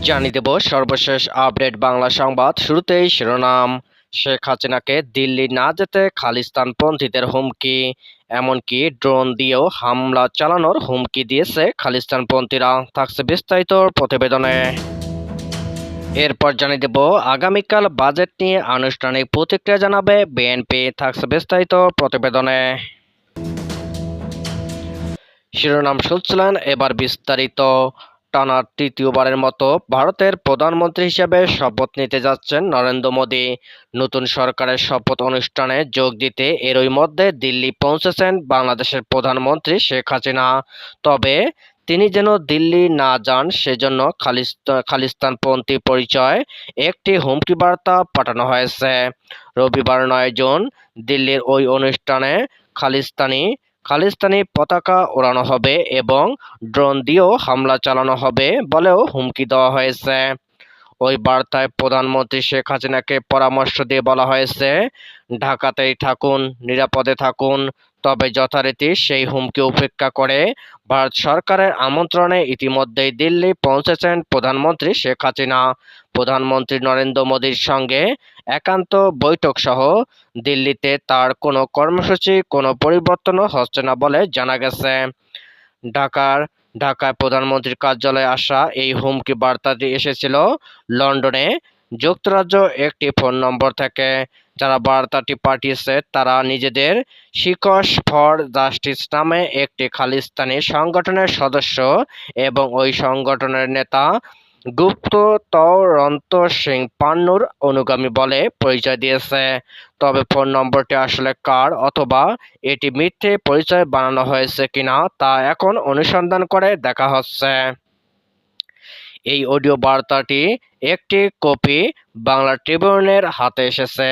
জানিয়ে দেব সর্বশেষ আপডেট বাংলা সংবাদ। শুরুতেই শিরোনাম। শেখ হাসিনাকে দিল্লি না যেতে খালিস্তানপন্থীদের হুমকি, এমনকি ড্রোন দিয়েও হামলা চালানোর হুমকি দিয়েছে খালিস্তানপন্থীরা। থাকছে বিস্তারিত প্রতিবেদনে। এরপর জানিয়ে দেব আগামীকাল বাজেট নিয়ে আনুষ্ঠানিক প্রতিক্রিয়া জানাবে বিএনপি। থাকছে বিস্তারিত প্রতিবেদনে। শিরোনাম শুনছিলেন, এবার বিস্তারিত। টানা তৃতীয়বারের মতো ভারতের প্রধানমন্ত্রী হিসেবে শপথ নিতে যাচ্ছেন নরেন্দ্র মোদী। নতুন সরকারের শপথ অনুষ্ঠানে যোগ দিতে এরই মধ্যে দিল্লি পৌঁছেছেন বাংলাদেশের প্রধানমন্ত্রী শেখ হাসিনা। তবে তিনি যেন দিল্লি না যান সেজন্য খালিস্তানপন্থী পরিচয় একটি হুমকি বার্তা পাঠানো হয়েছে। রবিবার 9 জুন দিল্লির ওই অনুষ্ঠানে খালিস্তানি পতাকা ওড়ানো হবে এবং ড্রোন দিয়েও হামলা চালানো হবে বলেও হুমকি দেওয়া হয়েছে। ওই বার্তায় প্রধানমন্ত্রী শেখ হাসিনাকে পরামর্শ দিয়ে বলা হয়েছে, ঢাকাতেই থাকুন, নিরাপদে থাকুন। তবে যথারীতি সেই হুমকি উপেক্ষা করে ভারত সরকারের আমন্ত্রণে ইতিমধ্যেই দিল্লি পৌঁছেছেন প্রধানমন্ত্রী শেখ হাসিনা। প্রধানমন্ত্রী নরেন্দ্র মোদীর সঙ্গে একান্ত বৈঠক সহ দিল্লিতে তার কোনো কর্মসূচি কোনো পরিবর্তনও হচ্ছে না বলে জানা গেছে। ঢাকায় প্রধানমন্ত্রীর কার্যালয়ে আসা এই হুমকি বার্তাটি এসেছিল লন্ডনে যুক্তরাজ্য একটি ফোন নম্বর থেকে। যারা বার্তাটি পাঠিয়েছে তারা নিজেদের শিকস ফর জাস্টিস নামে একটি খালিস্তানি সংগঠনের সদস্য এবং ওই সংগঠনের নেতা গুপ্ততরন্ত সিং পান্নুর অনুগামী বলে পরিচয় দিয়েছে। তবে ফোন নম্বরটি আসলে কার অথবা এটি মিথ্যে পরিচয় বানানো হয়েছে কিনা তা এখন অনুসন্ধান করে দেখা হচ্ছে। এই অডিও বার্তাটি একটি কপি বাংলা ট্রিবিউনের হাতে এসেছে।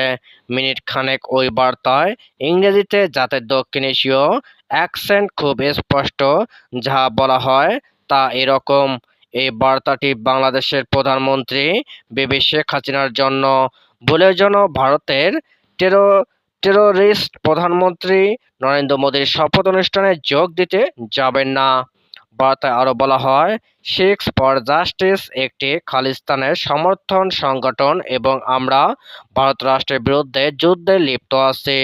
মিনিট খানেক ওই বার্তায় ইংরেজিতে জাতের দক্ষিণ এশীয় অ্যাকসেন্ট খুব স্পষ্ট। যা বলা হয় তা এরকম, এই বার্তাটি বাংলাদেশের প্রধানমন্ত্রী বিবি শেখ হাসিনার জন্য। ভুলেও যেন ভারতের টেরোরিস্ট প্রধানমন্ত্রী নরেন্দ্র মোদীর শপথ অনুষ্ঠানে যোগ দিতে যাবেন না। বার্তায় আরও বলা হয়, শিখস ফর জাস্টিস একটি খালিস্তানের সমর্থন সংগঠন এবং আমরা ভারত রাষ্ট্রের বিরুদ্ধে যুদ্ধে লিপ্ত আছি।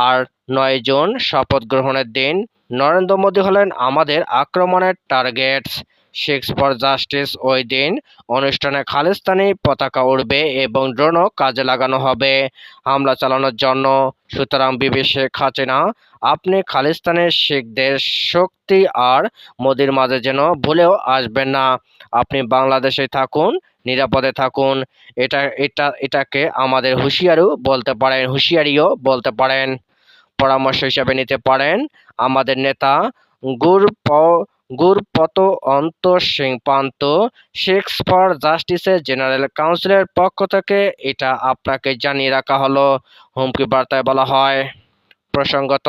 আর 9 জুন শপথ গ্রহণের দিন নরেন্দ্র মোদী হলেন আমাদের আক্রমণের টার্গেটস। শিখস ফর জাস্টিস ওই দিন অনুষ্ঠানে খালিস্তানি পতাকা উড়বে এবং ড্রোনও কাজে লাগানো হবে হামলা চালানোর জন্য। সুতরাং বিবি শেখ হাসিনা, আপনি খালিস্তানের শিখদের শক্তি আর মোদির মাঝে যেন ভুলেও আসবেন না। আপনি বাংলাদেশে থাকুন, নিরাপদে থাকুন। এটাকে আমাদের হুঁশিয়ারিও বলতে পারেন। পরামর্শ হিসাবে নিতে পারেন। আমাদের নেতা গুরপতঅন্ত সিং পান্ত শিখস ফর জাস্টিসের জেনারেল কাউন্সিলের পক্ষ থেকে এটা আপনাকে জানিয়ে রাখা হলো। হুমকি বার্তায় বলা হয়, প্রসঙ্গত,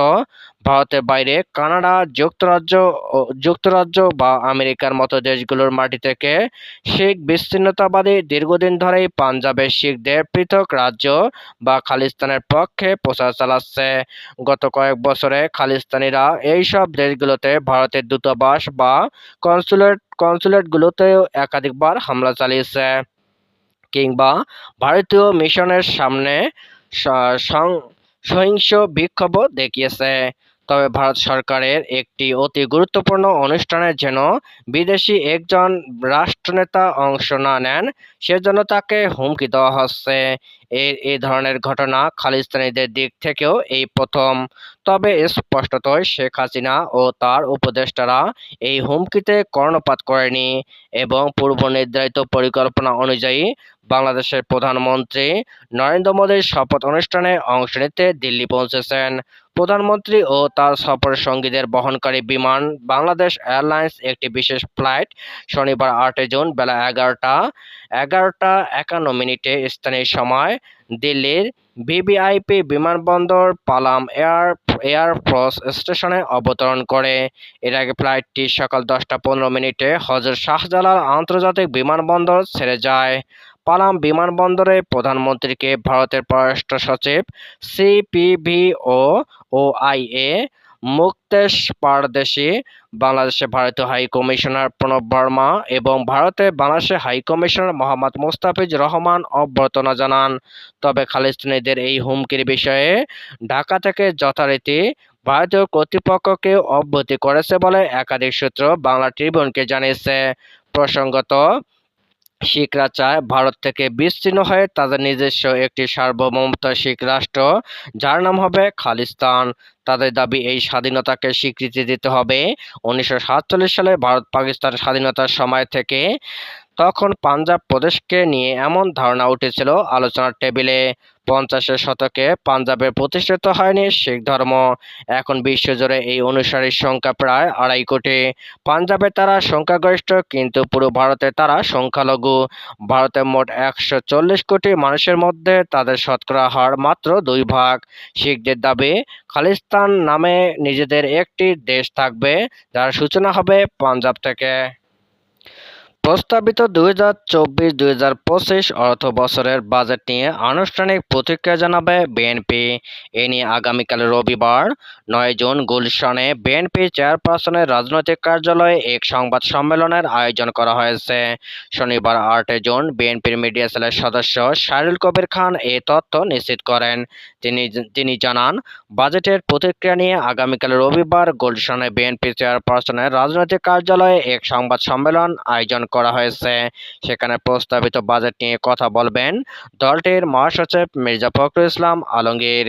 ভারতের বাইরে কানাডা, যুক্তরাজ্য বা আমেরিকার মতো দেশগুলোর মাটি থেকে শিখ বিচ্ছিন্নতাবাদী দীর্ঘদিন ধরেই পাঞ্জাবের শিখদের পৃথক রাজ্য বা খালিস্তানের পক্ষে প্রচার চালাচ্ছে। গত কয়েক বছরে খালিস্তানিরা এইসব দেশগুলোতে ভারতের দূতাবাস বা কনসুলেটগুলোতেও একাধিকবার হামলা চালিয়েছে কিংবা ভারতীয় মিশনের সামনে সহিংস বিক্ষোভও দেখিয়েছে। তবে ভারত সরকারের একটি অতি গুরুত্বপূর্ণ অনুষ্ঠানে যেন বিদেশি একজন রাষ্ট্রনেতা অংশ না নেন সেজন্য তাকে হুমকি দেওয়া হচ্ছে। এই ধরনের ঘটনা খালিস্তানিদের দিক থেকেও এই প্রথম। তবে স্পষ্টতই শেখ হাসিনা ও তার উপদেষ্টারা এই হুমকিতে কর্ণপাত করেনি এবং পূর্ব নির্ধারিত পরিকল্পনা অনুযায়ী বাংলাদেশের প্রধানমন্ত্রী নরেন্দ্র মোদীর শপথ অনুষ্ঠানে অংশ নিতে দিল্লি পৌঁছেছেন। প্রধানমন্ত্রী ও তার সফর সঙ্গীদের বহনকারী বিমান বাংলাদেশ এয়ারলাইন্স একটি বিশেষ ফ্লাইট শনিবার 8 জুন বেলা 11টা 51 স্থানীয় সময় দিল্লির ভিভিআইপি বিমানবন্দর পালাম এয়ারফোর্স স্টেশনে অবতরণ করে। এর আগে ফ্লাইটটি সকাল 10টা 15 হযরত শাহজালাল আন্তর্জাতিক বিমানবন্দর ছেড়ে যায়। পালাম বিমানবন্দরে প্রধানমন্ত্রীকে ভারতের পররাষ্ট্র সচিব সিপিভি ও ওআইএ মুক্তেশ পারদেশী, বাংলাদেশে ভারতীয় হাই কমিশনার প্রণব বর্মা এবং ভারতে বাংলাদেশের হাই কমিশনার মোহাম্মদ মোস্তাফিজুর রহমান অভ্যর্থনা জানান। তবে খালিস্তানিদের এই হুমকির বিষয়ে ঢাকা থেকে যথারীতি ভারতীয় কর্তৃপক্ষকে অবগত করেছে বলে একাধিক সূত্র বাংলা ট্রিবিউনকে জানিয়েছে। প্রসঙ্গত, শিখরা চায় ভারত থেকে বিচ্ছিন্ন হয়ে তাদের নিজস্ব একটি সার্বভৌমত্ব শিখ রাষ্ট্র, যার নাম হবে খালিস্তান। তাদের দাবি, এই স্বাধীনতাকে স্বীকৃতি দিতে হবে। 1947 সালে ভারত পাকিস্তান স্বাধীনতার সময় থেকে তখন পাঞ্জাব প্রদেশকে নিয়ে এমন ধারণা উঠেছিল আলোচনার টেবিলে। 50-এর শতকে পাঞ্জাবে প্রতিষ্ঠিত হয়নি শিখ ধর্ম। এখন বিশ্বজুড়ে এই অনুসারীর সংখ্যা প্রায় 2.5 কোটি। পাঞ্জাবে তারা সংখ্যাগরিষ্ঠ, কিন্তু পুরো ভারতে তারা সংখ্যালঘু। ভারতের মোট 140 কোটি মানুষের মধ্যে তাদের শতকরা হার মাত্র 2 ভাগ। শিখদের দাবি, খালিস্তান নামে নিজেদের একটি দেশ থাকবে, যার সূচনা হবে পাঞ্জাব থেকে। প্রস্তাবিত 2024-2025 অর্থবছরের বাজেট নিয়ে আনুষ্ঠানিক প্রতিক্রিয়া জানাবে বিএনপি। এ নিয়ে আগামীকাল রবিবার 9 জুন গুলশানে বিএনপি চেয়ারপারসনের রাজনৈতিক কার্যালয়ে এক সংবাদ সম্মেলনের আয়োজন করা হয়েছে। শনিবার 8 জুন বিএনপির মিডিয়া সেলের সদস্য শাহরুল কবির খান এ তথ্য নিশ্চিত করেন। তিনি জানান, বাজেটের প্রতিক্রিয়া নিয়ে আগামীকাল রবিবার গুলশানে বিএনপি চেয়ারপারসনের রাজনৈতিক কার্যালয়ে এক সংবাদ সম্মেলন আয়োজন করা হয়েছে। সেখানে প্রস্তাবিত বাজেট নিয়ে কথা বলবেন দলটির মহাসচিব মির্জা ফখরুল ইসলাম আলমগীর।